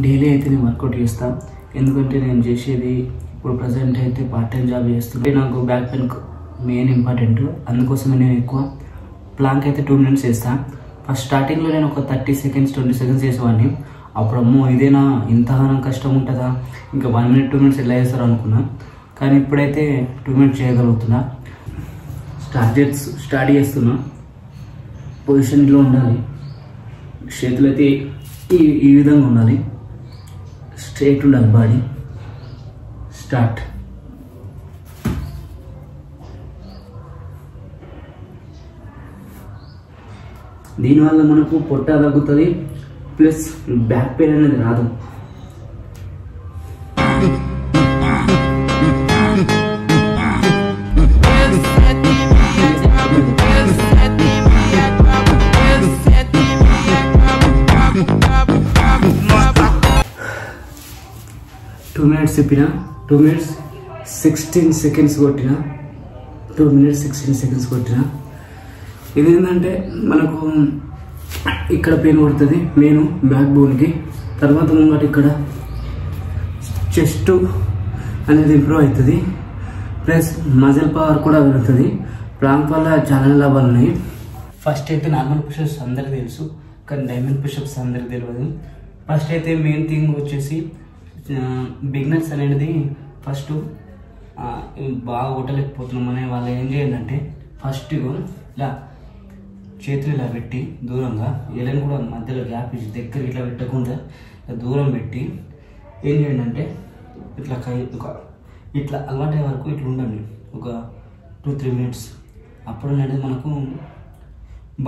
Daily అయితే నేను work out చేస్తాను. ఎందుకంటే నేను చేసేది ఇప్పుడు ప్రజెంట్ అయితే పార్ట్ టైం జాబ్ చేస్తుంటే నాకు బ్యాక్ పెయిన్ మెయిన్ ఇంపార్టెంట్. అందుకోసమే నేను ఎక్కువ ప్లాంక్ అయితే 2 minutes చేస్తాను. ఫస్ట్ స్టార్టింగ్లో నేను ఒక 30 seconds 20 seconds చేసేవాడిని. అప్పుడు అమ్మో ఇదేనా ఇంతగానం కష్టం ఉంటుందా, ఇంకా 1 minute 2 minutes ఎలా చేస్తారు అనుకున్నా. కానీ ఇప్పుడైతే 2 minutes చేయగలుగుతున్నా. స్టార్ట్ చేస్తున్నా. పొజిషన్లో ఉండాలి, చేతులు అయితే ఈ విధంగా ఉండాలి, స్ట్రైట్ ఉండాలి బాడీ. స్టార్ట్. దీనివల్ల మనకు పొట్ట తగ్గుతుంది, ప్లస్ బ్యాక్ పెయిన్ అనేది రాదు. టూ మినిట్స్ చెప్పిన 2 minutes 16 seconds కొట్టిన. 2 minutes 16 seconds కొట్టిన. ఇది ఏంటంటే మనకు ఇక్కడ పెయిన్ పడుతుంది మెయిన్ బ్యాక్ బోన్కి. తర్వాత ముంగట ఇక్కడ చెస్ట్ అనేది ఇంప్రూవ్ అవుతుంది, ప్లస్ మజిల్ పవర్ కూడా పెరుగుతుంది. ప్లాంక్ వల్ల చాలా లాభాలు ఉన్నాయి. ఫస్ట్ అయితే నార్మల్ పుషప్స్ అందరికి తెలుసు, కానీ డైమండ్ పుషప్స్ అందరికి తెలియదు. ఫస్ట్ అయితే మెయిన్ థింగ్ వచ్చేసి బిగినర్స్ అనేది ఫస్ట్ బాగా కొట్టలేకపోతున్నాం అనే వాళ్ళు ఏం చేయాలి అంటే ఫస్ట్ ఇలా చేతులు ఇలా పెట్టి దూరంగా, ఎలని కూడా మధ్యలో గ్యాప్ ఇచ్చి దగ్గర ఇట్లా పెట్టకుండా దూరం పెట్టి ఏం చేయండి అంటే ఇట్లా ఇట్లా అలవాటు వరకు ఇట్లా ఉండండి ఒక 2-3 minutes. అప్పుడు అనేది మనకు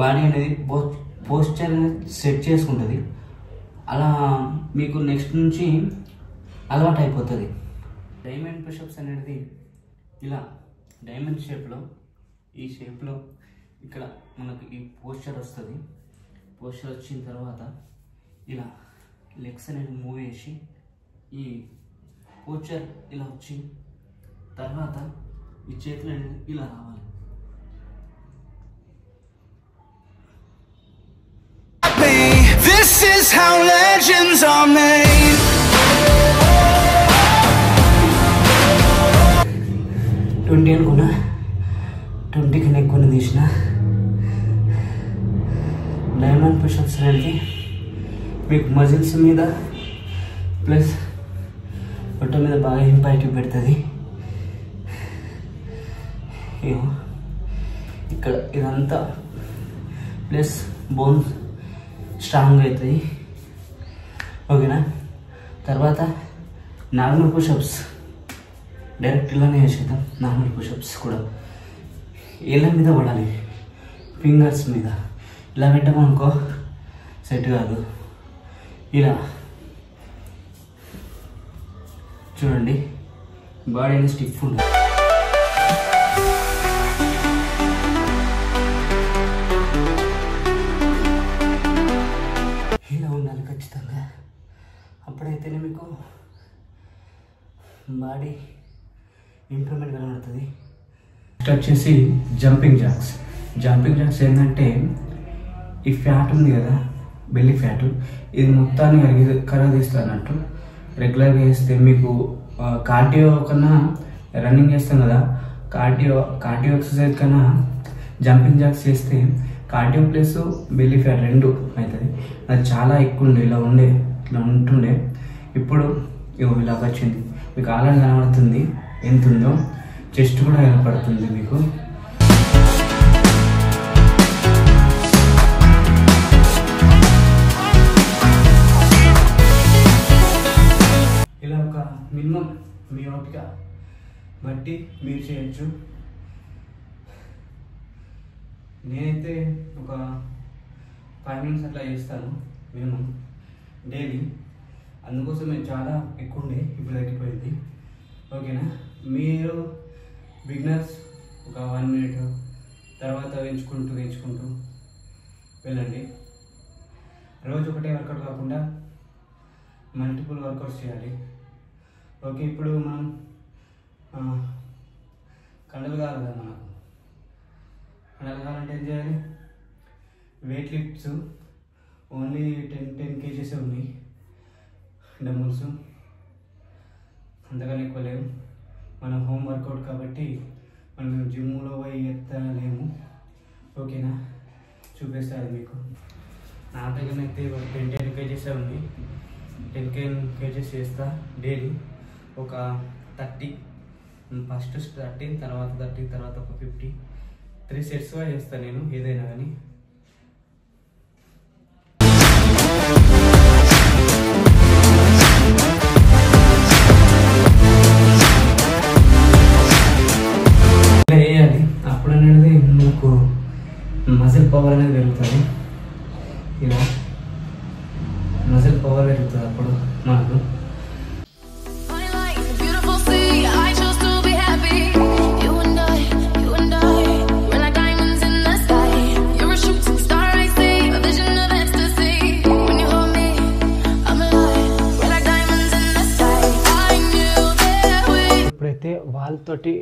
బాడీ అనేది పోస్చర్ అనేది సెట్ చేసుకుంటుంది. అలా మీకు నెక్స్ట్ నుంచి అలవాటు అయిపోతుంది. డైమండ్ పుషప్స్ అనేది ఇలా డైమండ్ షేప్లో, ఈ షేప్లో ఇక్కడ మనకు ఈ పోస్చర్ వస్తుంది. పోస్చర్ వచ్చిన తర్వాత ఇలా లెగ్స్ అనేది మూవ్ చేసి ఈ పోస్చర్ ఇలా వచ్చి తర్వాత ఈ చేతులు అనేది ఇలా రావాలి. This is how legends are made. 20 అనుకున్నా, 20 కన్నా ఎక్కువ తీసిన. డైమండ్ పుషప్స్ అనేది మీకు మజిల్స్ మీద ప్లస్ పొట్ట మీద బాగా ఇంపాక్ట్ పెడుతుంది. ఇక్కడ ఇదంతా ప్లస్ బోన్స్ స్ట్రాంగ్ అవుతుంది. ఓకేనా? తర్వాత నార్మల్ పుషప్స్ డైరెక్ట్ ఇలానే చేసేద్దాం. నార్మల్ పుషప్స్ కూడా ఏళ్ళ మీద పడాలి, ఫింగర్స్ మీద. ఇలా పెట్టామనుకో సెట్ కాదు. ఇలా చూడండి, బాడీ అనేది స్టిఫ్ ఉంటుంది. ఇలా ఉండాలి ఖచ్చితంగా. అప్పుడైతేనే మీకు బాడీ ఇంప్రూవ్మెంట్ కనబడుతుంది. నెక్స్ట్ వచ్చేసి జంపింగ్ జాక్స్. జంపింగ్ జాక్స్ ఏంటంటే ఈ ఫ్యాట్ ఉంది కదా, బెల్లి ఫ్యాట్, ఇది మొత్తాన్ని కరగదీస్తుంది అన్నట్టు. రెగ్యులర్గా చేస్తే మీకు కార్డియో కన్నా రన్నింగ్ చేస్తాం కదా, కార్డియో ఎక్సర్సైజ్ కన్నా జంపింగ్ జాక్స్ చేస్తే కార్డియో ప్లస్ బెల్లి ఫ్యాట్ 2 అవుతుంది. అది చాలా ఎక్కువ ఉండే, ఇలా ఉంటుండే. ఇప్పుడు ఇలా వచ్చింది మీకు ఆల్రెడీ కనబడుతుంది ఎంత ఉందో. చెస్ట్ కూడా కనపడుతుంది మీకు. ఇలా ఒక మినిమం మీ ఓపిక బట్టి మీరు చేయొచ్చు. నేనైతే ఒక 5 minutes అట్లా చేస్తాను మినిమం డైలీ. అందుకోసం నేను చాలా ఎక్కువ ఉండే, ఇప్పుడు తగ్గిపోయింది. ఓకేనా? మీరు బిగినర్స్ ఒక 1 minute తర్వాత పెంచుకుంటూ వెళ్ళండి. రోజు ఒకటే వర్కౌట్ కాకుండా మల్టిపుల్ వర్కౌట్స్ చేయాలి. ఓకే, ఇప్పుడు మనం కండలు కావాలి కదా, మనకు కండలు కావాలంటే ఏం చేయాలి? వెయిట్ లిఫ్ట్స్ ఓన్లీ 10 kgs ఉన్నాయి. డంబుల్స్ అంతగానే ఎక్కువ లేవు. మన హోమ్ వర్కౌట్ కాబట్టి మనం జిమ్లో పోయి ఎత్తలేము. ఓకేనా, చూపిస్తాను మీకు. నా దగ్గర అయితే 10 kgs ఉంది. 10 kgs చేస్తా డైలీ. ఒక 30, ఫస్ట్ 30, తర్వాత 30, తర్వాత ఒక 50, 3 setsగా చేస్తాను నేను ఏదైనా కానీ. ఇలా వేయాలి, అప్పుడు అనేది మీకు మజిల్ పవర్ అనేది పెరుగుతుంది. ఇలా మజిల్ పవర్ పెరుగుతుంది అప్పుడు మనకు. ఇప్పుడైతే వాళ్ళతోటి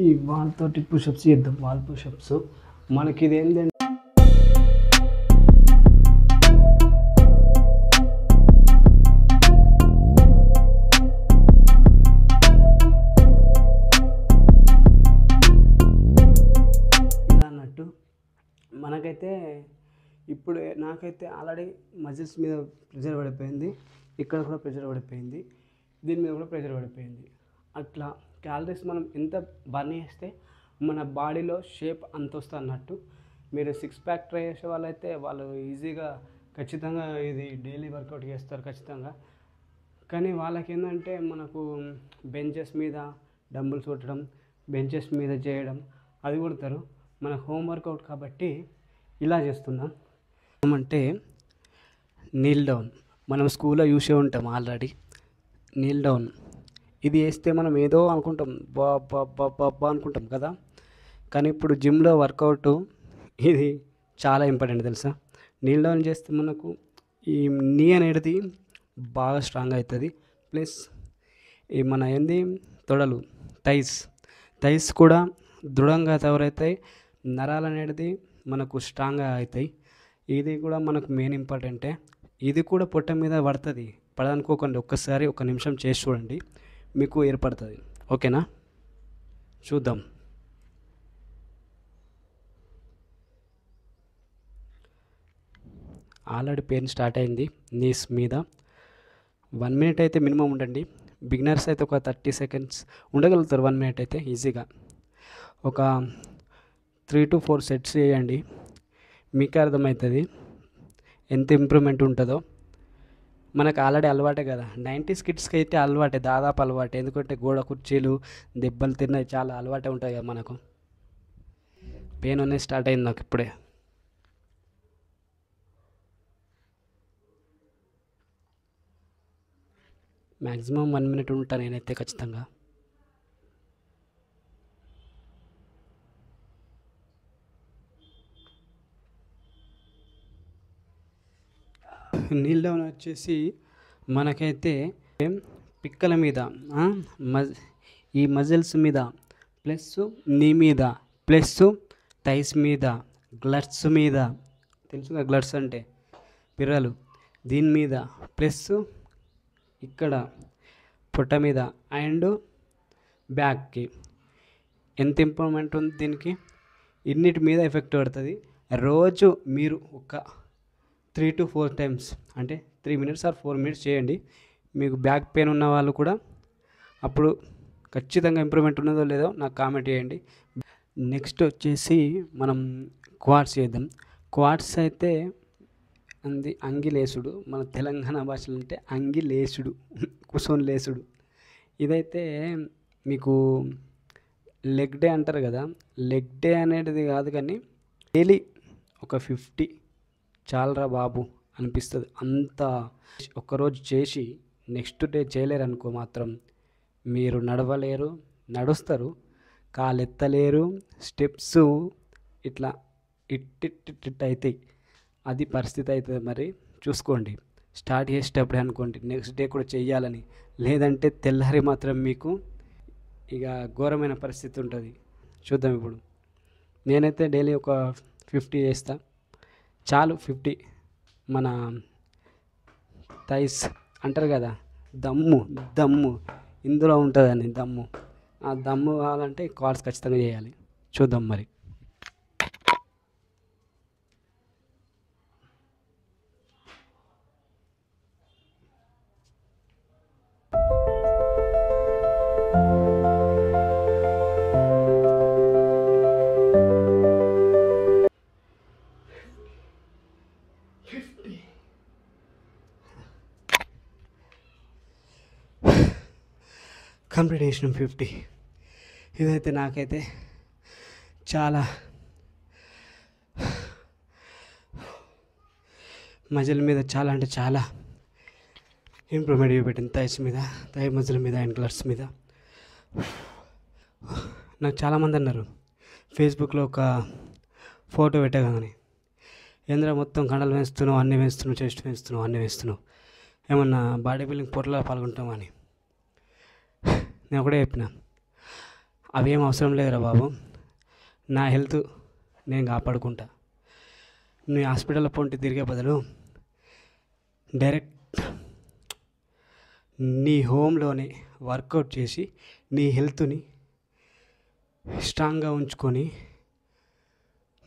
ఈ వాళ్ళతోటి పుషప్స్ చేద్దాం. వాల్ పుషప్స్ మనకి ఇది ఏంటంటే ఇలా అన్నట్టు మనకైతే ఇప్పుడు నాకైతే ఆల్రెడీ మజిల్స్ మీద ప్రెషర్ పడిపోయింది, ఇక్కడ కూడా ప్రెషర్ పడిపోయింది, దీని మీద కూడా ప్రెషర్ పడిపోయింది. అట్లా క్యాలరీస్ మనం ఎంత బర్న్ చేస్తే మన బాడీలో షేప్ అంత వస్తుంది అన్నట్టు. మీరు 6 pack ట్రై చేసే వాళ్ళైతే వాళ్ళు ఈజీగా ఖచ్చితంగా ఇది డైలీ వర్కౌట్ చేస్తారు ఖచ్చితంగా. కానీ వాళ్ళకి ఏంటంటే మనకు బెంచెస్ మీద డంబుల్స్ కొట్టడం, బెంచెస్ మీద చేయడం అది కొడతారు. మన హోమ్ వర్కౌట్ కాబట్టి ఇలా చేస్తున్నాం. అంటే నీల్ డౌన్ మనం స్కూల్లో చూసే ఉంటాం ఆల్రెడీ. నీల్ డౌన్ ఇది వేస్తే మనం ఏదో అనుకుంటాం, బా అనుకుంటాం కదా. కానీ ఇప్పుడు జిమ్లో వర్కౌట్ ఇది చాలా ఇంపార్టెంట్ తెలుసా. నీల్ డౌన్ చేస్తే మనకు ఈ నీ అనేది బాగా స్ట్రాంగ్ అవుతుంది. ప్లస్ ఈ మన తొడలు థైస్ కూడా దృఢంగా తయారవుతాయి. నరాలు అనేది మనకు స్ట్రాంగ్గా అవుతాయి. ఇది కూడా మనకు మెయిన్ ఇంపార్టెంటే. ఇది కూడా పొట్ట మీద పడుతుంది, పడదనుకోకండి. ఒక్కసారి 1 నిమిషం చేసి చూడండి, మీకు ఏర్పడుతుంది. ఓకేనా, చూద్దాం. ఆల్రెడీ పెయిన్ స్టార్ట్ అయింది నీస్ మీద. 1 minute అయితే మినిమం ఉండండి. బిగినర్స్ అయితే ఒక 30 seconds ఉండగలుగుతారు. 1 minute అయితే ఈజీగా. ఒక 3 to 4 sets చేయండి, మీకే అర్థమవుతుంది ఎంత ఇంప్రూవ్మెంట్ ఉంటుందో. మనకు ఆల్రెడీ అలవాటే కదా, 90s kidsకి అయితే అలవాటే, దాదాపు అలవాటే. ఎందుకంటే గోడ కుర్చీలు దెబ్బలు తిన్నవి చాలా అలవాటే ఉంటాయి కదా మనకు. పెయిన్ అనేది స్టార్ట్ అయింది నాకు ఇప్పుడే. మ్యాక్సిమం 1 minute ఉంటాను నేనైతే ఖచ్చితంగా. నీల్ డౌన్ వచ్చేసి మనకైతే పిక్కల మీద, ఈ మజిల్స్ మీద, ప్లస్ నీ మీద, ప్లస్ థైస్ మీద, గ్లట్స్ మీద, తెలుసుగా గ్లట్స్ అంటే పిర్రలు, దీని మీద, ప్లస్ ఇక్కడ పొట్ట మీద అండ్ బ్యాక్కి ఎంత ఇంప్రూవ్మెంట్ ఉంది దీనికి. ఇన్నిటి మీద ఎఫెక్ట్ పడుతుంది. రోజు మీరు ఒక 3 to 4 times అంటే 3 minutes or 4 minutes చేయండి. మీకు బ్యాక్ పెయిన్ ఉన్న వాళ్ళు కూడా అప్పుడు ఖచ్చితంగా ఇంప్రూవ్మెంట్ ఉన్నదో లేదో నాకు కామెంట్ చేయండి. నెక్స్ట్ వచ్చేసి మనం క్వాడ్స్ చేద్దాం. క్వాడ్స్ అయితే అంగిలేసుడు, మన తెలంగాణ భాషలో అంటే అంగిలేసుడు, కుసోన్ లేసుడు. ఇదైతే మీకు లెగ్ డే అంటారు కదా, లెగ్ డే అనేది కాదు కానీ డైలీ ఒక 50 చాలరా బాబు అనిపిస్తుంది. అంత ఒక్కరోజు చేసి నెక్స్ట్ డే చేయలేరు అనుకో మాత్రం మీరు నడవలేరు. నడుస్తారు, కాలు ఎత్తలేరు, స్టెప్స్ ఇట్లా ఇట్ అవుతాయి. అది పరిస్థితి అవుతుంది. మరి చూసుకోండి, స్టార్ట్ చేసేటప్పుడే అనుకోండి నెక్స్ట్ డే కూడా చెయ్యాలని. లేదంటే తెల్లారి మాత్రం మీకు ఇక ఘోరమైన పరిస్థితి ఉంటుంది. చూద్దాం ఇప్పుడు. నేనైతే డైలీ ఒక 50 చేస్తా చాలు. 50 మన థైస్ అంటారు కదా, దమ్ము ఇందులో ఉంటుందని దమ్ము. ఆ దమ్ము కావాలంటే క్వాడ్స్ ఖచ్చితంగా చేయాలి. చూద్దాం మరి. కంప్లీట్ చేసిన 50. ఇదైతే నాకైతే చాలా మజిల్ మీద చాలా అంటే చాలా ఇంప్రూవ్మెంట్ చూపెట్టింది. థై మజిల్ మీద అండ్ గ్లట్స్ మీద. నాకు చాలామంది అన్నారు ఫేస్బుక్లో ఒక ఫోటో పెట్టగానే, ఏంద్రా మొత్తం కండలు వేస్తున్నావు, అన్నీ వేస్తున్నావు, చెస్ట్ వేస్తున్నావు, అన్నీ వేస్తున్నావు, ఏమన్నా బాడీ బిల్డింగ్ పోటీలో పాల్గొంటావు అని. నేను ఒకటే చెప్పిన, అవేం అవసరం లేదురా బాబు, నా హెల్త్ నేను కాపాడుకుంటా. నీ హాస్పిటల్లో పొంటి తిరిగే బదులు డైరెక్ట్ నీ హోమ్లోనే వర్కౌట్ చేసి నీ హెల్త్ని స్ట్రాంగ్గా ఉంచుకొని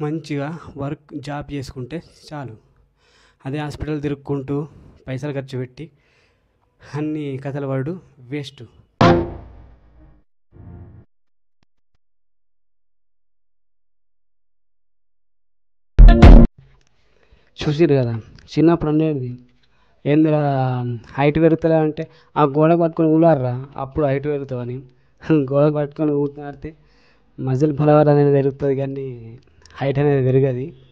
మంచిగా జాబ్ చేసుకుంటే చాలు. అదే హాస్పిటల్ తిరుక్కుంటూ పైసలు ఖర్చు పెట్టి అన్ని కథలు పడు వేస్ట్. చూసిరు కదా చిన్నప్పుడు అనేది, ఏందిరా హైట్ పెరుగుతుందా అంటే ఆ గోడకు పట్టుకొని ఊలాడరా అప్పుడు హైట్ పెరుగుతావని. గోడకు పట్టుకొని ఊలాడితే మజిల్ పలవర్ అనేది పెరుగుతుంది కానీ హైట్ అనేది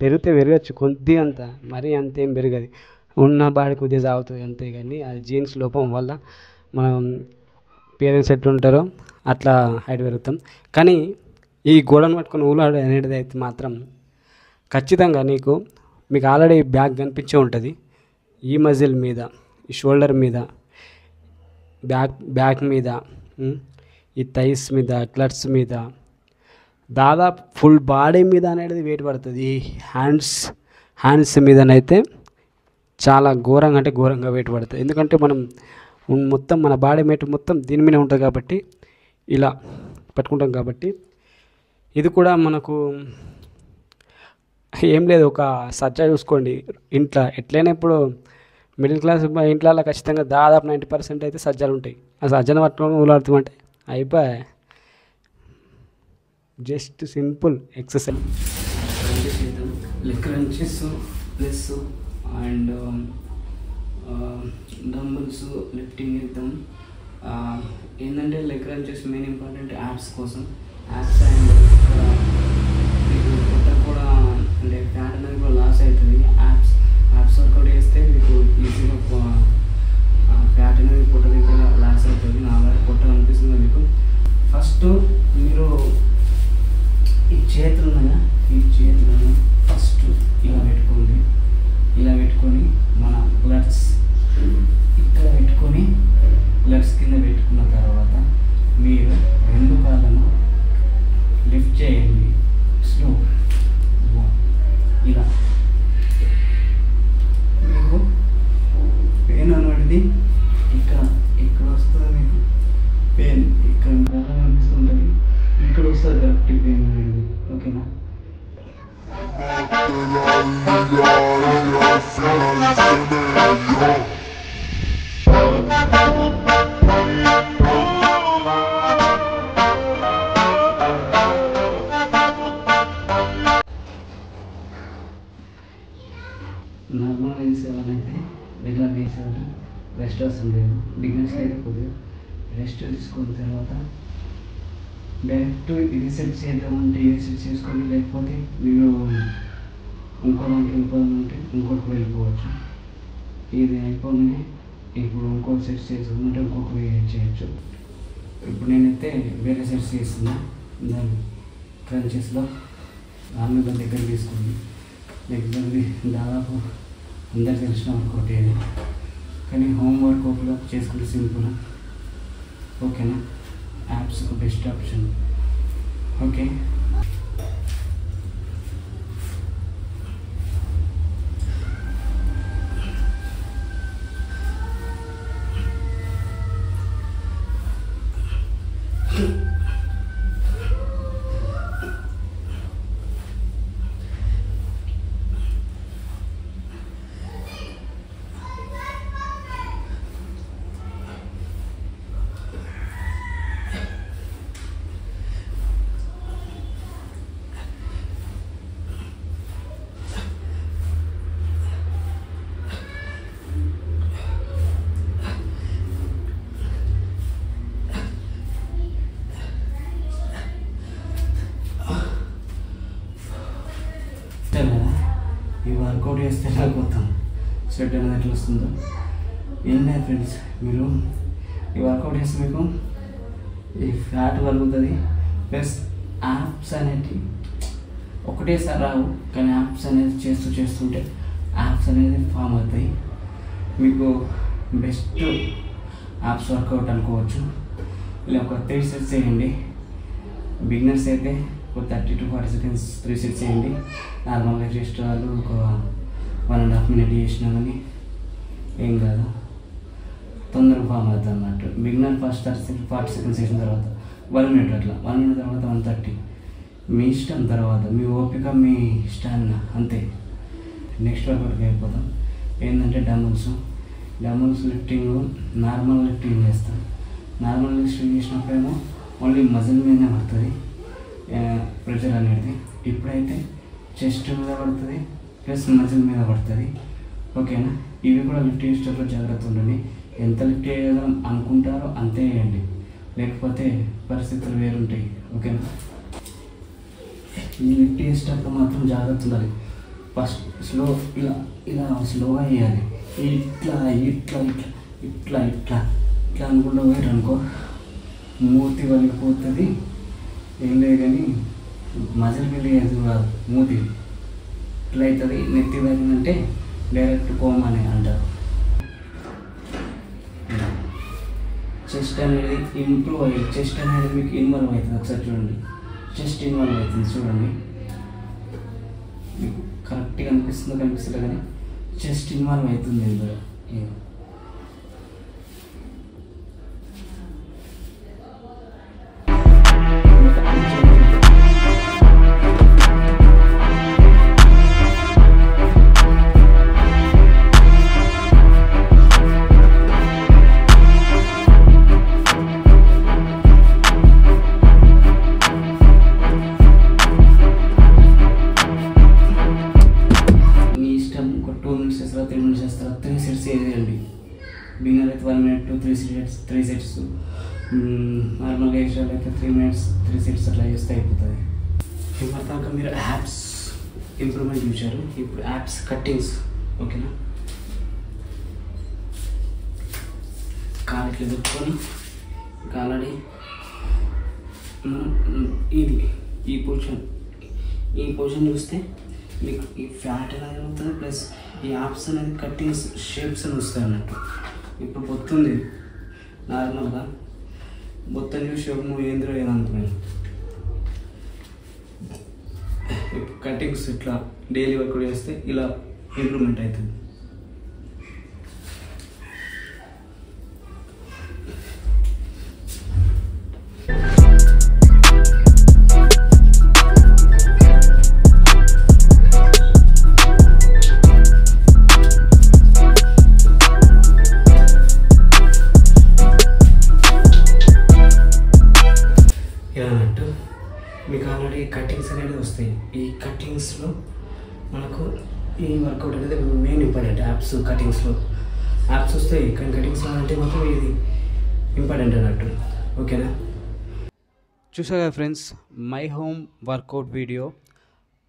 పెరగచ్చు కొద్దిగా, అంత మరీ అంతేం పెరగదు. ఉన్న బాడీ కొద్దిగా సాగుతుంది అంతే, కానీ అది జీన్స్ లోపం వల్ల మనం పేరెంట్స్ ఎట్లుంటారో అట్లా హైట్ పెరుగుతాం. కానీ ఈ గోడను పట్టుకొని ఊలాడే అనేది అయితే మాత్రం ఖచ్చితంగా మీకు ఆల్రెడీ బ్యాక్ కనిపించే ఉంటుంది. ఈ మజిల్ మీద, ఈ షోల్డర్ మీద, బ్యాక్ మీద, ఈ థైస్ మీద, క్లట్స్ మీద, దాదాపు ఫుల్ బాడీ మీద అనేది వెయిట్ పడుతుంది. ఈ హ్యాండ్స్ మీదనైతే చాలా ఘోరంగా అంటే ఘోరంగా వెయిట్ పడుతుంది. ఎందుకంటే మనం మొత్తం మన బాడీ వెయిట్ మొత్తం దీని మీద ఉంటుంది కాబట్టి, ఇలా పట్టుకుంటాం కాబట్టి. ఇది కూడా మనకు ఏం లేదు, ఒక సజ్జా చూసుకోండి ఇంట్లో. ఎట్లయినా ఇప్పుడు మిడిల్ క్లాస్ ఇంట్లో ఖచ్చితంగా దాదాపు 90% అయితే సజ్జలు ఉంటాయి. ఆ సజ్జను పట్టుకొని ఊలాడుతామంటే అయిపోయి just simple exercise. Leg crunches plus and dumbbells lifting చేద్దాం. ఏంటంటే leg crunches main important apps కోసం. యాప్స్ అండ్ పొట్ట కూడా అంటే ఫ్యాట్ అనేది కూడా లాస్ అవుతుంది. యాప్స్ వర్కౌట్ చేస్తే మీకు ఈజీగా ఫ్యాట్ అనేది పొట్ట దగ్గర లాస్ అవుతుంది. నా పొట్ట అనిపిస్తుంది మీకు. ఫస్ట్ మీరు ఈ చేతులను ఫస్ట్ ఇలా పెట్టుకొని మన గ్లట్స్ ఇక్కడ పెట్టుకొని గ్లట్స్ కింద పెట్టుకున్న తర్వాత మీరు 2 కాళ్ళను లిఫ్ట్ చేయండి. స్లో ఇలా మీకు పెయిన్ అనేది ఇక్కడ వస్తుంది. మీకు పెయిన్ ఇక్కడ అనిపిస్తుంటుంది, ఇక్కడ వస్తుంది కరెక్ట్ పెయిన్ అనేది. ఓకేనా? నార్మల్గా వేసేవాళ్ళైతే రెగ్యులర్ వేసేవాళ్ళు రెస్ట్ వస్తుంది. బిగినర్స్ అయితే కొద్దిగా రెస్ట్ తీసుకున్న తర్వాత డైరెక్ట్ ఇది సెట్ చేద్దామంటే ఇది సెట్ చేసుకొని, లేకపోతే మీరు ఇంకోటి ఇంకోటికి వెళ్ళిపోవచ్చు. ఇది అయిపోయింది, ఇప్పుడు ఇంకోటి సెట్ చేసుకుంటే ఇంకొక చేయొచ్చు. ఇప్పుడు నేనైతే వేరే సెట్స్ చేస్తున్నా. దాన్ని క్రంచెస్లో ఆమె దగ్గర తీసుకుంది. లెగ్జర్ది దాదాపు అందరు తెలిసిన వర్కౌట్ అయ్యేది, కానీ హోమ్ వర్కౌట్లో చేసుకుంటే సింపుల్. ఓకేనా? Apps best option. Okay, workout చేస్తే నాకు మొత్తం స్వెట్ అనేది ఎట్లా వస్తుందో ఏం లేదు ఫ్రెండ్స్. మీరు ఈ వర్కౌట్ చేస్తే మీకు ఈ ఫ్యాట్ కలుగుతుంది, ప్లస్ యాప్స్ అనేవి ఒకటేసారి రావు, కానీ యాప్స్ అనేది చేస్తుంటే యాప్స్ అనేది ఫామ్ అవుతాయి. మీకు బెస్ట్ యాప్స్ వర్కౌట్ అనుకోవచ్చు. ఇలా ఒక 3 సెట్స్ చేయండి. బిగినర్స్ అయితే ఒక 30 to 40 seconds 3 సెట్స్ చేయండి. నార్మల్గా చేసే వాళ్ళు ఒక 1.5 minutes చేసినా కానీ ఏం కాదు, తొందరగా ఫామ్ అవుతుంది అన్నట్టు. బిగినర్ ఫస్ట్ 40 seconds చేసిన తర్వాత 1 minute, అట్లా 1 minute తర్వాత 130, మీ ఇష్టం. తర్వాత మీ ఓపిక, మీ స్టామినా, అంతే. నెక్స్ట్ వర్కౌట్కి అయిపోతాం. ఏంటంటే డబుల్స్ లిఫ్టింగ్, నార్మల్ లిఫ్టింగ్ చేస్తాం. నార్మల్ లిఫ్టింగ్ చేసినప్పుడేమో ఓన్లీ మజిల్ మీదనే పడుతుంది ప్రెషర్ అనేది. ఇప్పుడైతే చెస్ట్ మీద పడుతుంది, ప్లస్ మజిల్ మీద పడుతుంది. ఓకేనా? ఇవి కూడా లిఫ్ట్ చేసేటప్పుడు జాగ్రత్త ఉండండి. ఎంత లిఫ్ట్ చేయగలం అనుకుంటారో అంతే వేయండి, లేకపోతే పరిస్థితులు వేరుంటాయి. ఓకేనా? ఈ లిఫ్ట్ చేసేటప్పుడు మాత్రం జాగ్రత్త ఉండాలి. ఫస్ట్ ఇలా స్లోగా వేయాలి. ఇట్లా అనుకుంటూ పోయారు అనుకో, మూతి వలిగిపోతుంది. ఏం లేదు కానీ మజిల్ మీద వేసి కాదు, మూతి ఇట్లా అవుతుంది. నెత్తి తగ్గిందంటే డైరెక్ట్ కోమా అని అంటారు. చెస్ట్ అనేది ఇంప్రూవ్ అయ్యింది. చెస్ట్ అనేది మీకు ఇన్వాల్వ్ అవుతుంది. ఒకసారి చూడండి, చెస్ట్ ఇన్వాల్వ్ అవుతుంది. చూడండి, మీకు కరెక్ట్గా కనిపిస్తుంది కానీ చెస్ట్ ఇన్వాల్వ్ అవుతుంది ఇందులో. బిగినర్ అయితే 1 minute to 3 sets, నార్మల్గా ఎక్స్ట్రా అయితే 3 minutes 3 sets అట్లా చేస్తే అయిపోతుంది. ఇప్పటిదాకా మీరు యాప్స్ ఇంప్రూవ్మెంట్ చూశారు. ఇప్పుడు యాప్స్ కట్టింగ్స్. ఓకేనా? కాలు ఇట్లా పెట్టుకొని ఆల్రెడీ ఈ పొజిషన్ చూస్తే మీకు ఈ ఫ్యాట్ అనేది అవుతుంది, ప్లస్ ఈ యాప్స్ అనేది కట్టింగ్స్ షేప్స్ అని వస్తాయి అన్నట్టు. ఇప్పుడు బొత్తుంది, నార్మల్గా బొత్తం చూసి ఏంద్రో ఏమనుకున్నాను. ఇప్పుడు కటింగ్స్ ఇట్లా డైలీ వర్క్ చేస్తే ఇలా ఇంప్రూవ్మెంట్ అవుతుంది. మీకు ఆల్రెడీ కటింగ్స్ అనేది వస్తాయి. ఈ కటింగ్స్లో మనకు ఈ వర్కౌట్ అనేది మెయిన్ ఇంపార్టెంట్. కటింగ్స్లో యాప్స్ వస్తాయి, కానీ కటింగ్స్లో అంటే మాత్రం ఇది ఇంపార్టెంట్ అన్నట్టు. ఓకేనా? చూసాగా friends, my home workout video.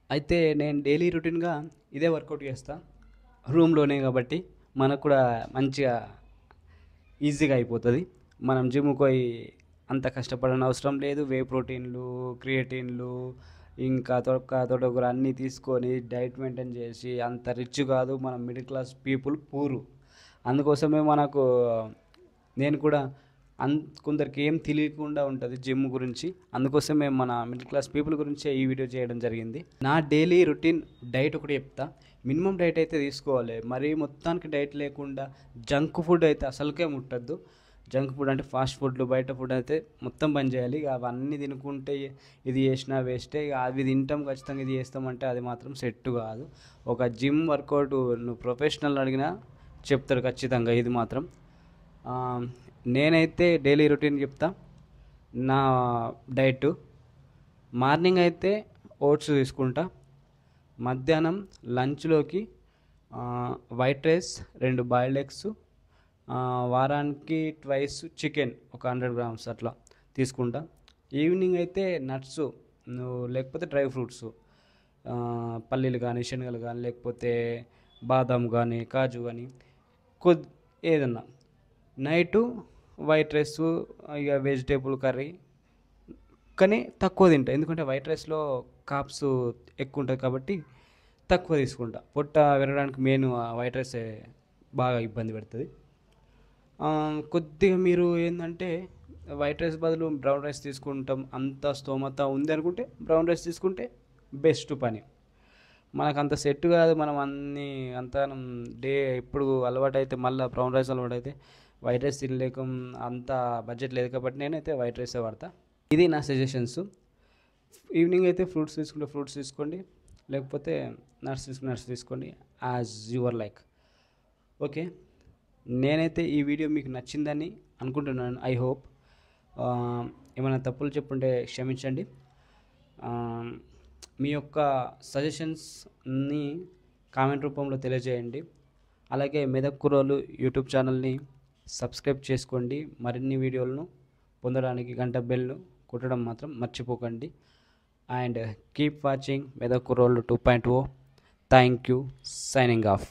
అయితే నేను డైలీ రొటీన్గా ఇదే వర్కౌట్ చేస్తాను రూమ్లోనే, కాబట్టి మనకు కూడా మంచిగా ఈజీగా అయిపోతుంది. మనం జిమ్కి పోయి అంత కష్టపడని అవసరం లేదు. వే ప్రోటీన్లు, క్రియేటిన్లు, ఇంకా తోటకూర అన్నీ తీసుకొని డైట్ మెయింటైన్ చేసి అంత రిచ్ కాదు మనం, మిడిల్ క్లాస్ పీపుల్, పూరు. అందుకోసమే మనకు నేను కూడా కొందరికి ఏం తెలియకుండా ఉంటుంది జిమ్ గురించి. అందుకోసమే మన మిడిల్ క్లాస్ పీపుల్ గురించే ఈ వీడియో చేయడం జరిగింది. నా డైలీ రొటీన్ డైట్ ఒకటి చెప్తా. మినిమం డైట్ అయితే తీసుకోవాలి, మరీ మొత్తానికి డైట్ లేకుండా జంక్ ఫుడ్ అయితే అసలుకే ముట్టద్దు. జంక్ ఫుడ్ అంటే ఫాస్ట్ ఫుడ్లు, బయట ఫుడ్ అయితే మొత్తం బంద్ చేయాలి. ఇక అవన్నీ తినుకుంటే ఇది చేసినా వేస్టే. ఇక అవి తింటాం ఖచ్చితంగా, ఇది చేస్తామంటే అది మాత్రం సెట్ కాదు. ఒక జిమ్ వర్కౌట్ నువ్వు ప్రొఫెషనల్ అడిగినా చెప్తారు ఖచ్చితంగా ఇది మాత్రం. నేనైతే డైలీ రొటీన్ చెప్తా. నా డైట్ మార్నింగ్ అయితే ఓట్స్ తీసుకుంటా. మధ్యాహ్నం లంచ్లోకి వైట్ రైస్, 2 బాయిల్డ్ ఎగ్స్, వారానికి ట్వైస్ చికెన్ ఒక 100 grams అట్లా తీసుకుంటా. ఈవినింగ్ అయితే నట్స్ లేకపోతే డ్రై ఫ్రూట్స్ పల్లీలు కానీ, శనగలు కానీ, లేకపోతే బాదం కానీ, కాజు కానీ, ఏదన్నా నైటు వైట్ రైస్, ఇక వెజిటేబుల్ కర్రీ, కానీ తక్కువ తింటా. ఎందుకంటే వైట్ రైస్లో కాప్స్ ఎక్కువ ఉంటుంది కాబట్టి తక్కువ తీసుకుంటా. పొట్ట పెరగడానికి మెయిన్ వైట్ రైస్ బాగా ఇబ్బంది పెడుతుంది. కొద్దిగా మీరు ఏంటంటే వైట్ రైస్ బదులు బ్రౌన్ రైస్ తీసుకుంటాం, అంత స్తోమత ఉంది అనుకుంటే బ్రౌన్ రైస్ తీసుకుంటే బెస్ట్ పని. మనకు అంత సెట్ కాదు, మనం అంత ఇప్పుడు అలవాటు అయితే మళ్ళీ బ్రౌన్ రైస్ అలవాటు అయితే వైట్ రైస్ తినలేక అంత బడ్జెట్ లేదు కాబట్టి నేనైతే వైట్ రైసే వాడతా. ఇది నా సజెషన్స్. ఈవినింగ్ అయితే ఫ్రూట్స్ తీసుకుంటే ఫ్రూట్స్ తీసుకోండి, లేకపోతే నట్స్ తీసుకోండి, యాజ్ యువర్ లైక్. ఓకే, నేనైతే ఈ వీడియో మీకు నచ్చిందని అనుకుంటున్నాను. I hope. ఏమైనా తప్పులు చెప్పుంటే క్షమించండి. మీ యొక్క సజెషన్స్ని కామెంట్ రూపంలో తెలియజేయండి. అలాగే మెదక్ కుర్రోళ్ళు యూట్యూబ్ ఛానల్ని సబ్స్క్రైబ్ చేసుకోండి. మరిన్ని వీడియోలను పొందడానికి గంట బెల్ను కొట్టడం మాత్రం మర్చిపోకండి. అండ్ కీప్ వాచింగ్ మెదక్ కుర్రోళ్ళు 2.0. Thank you. Signing off.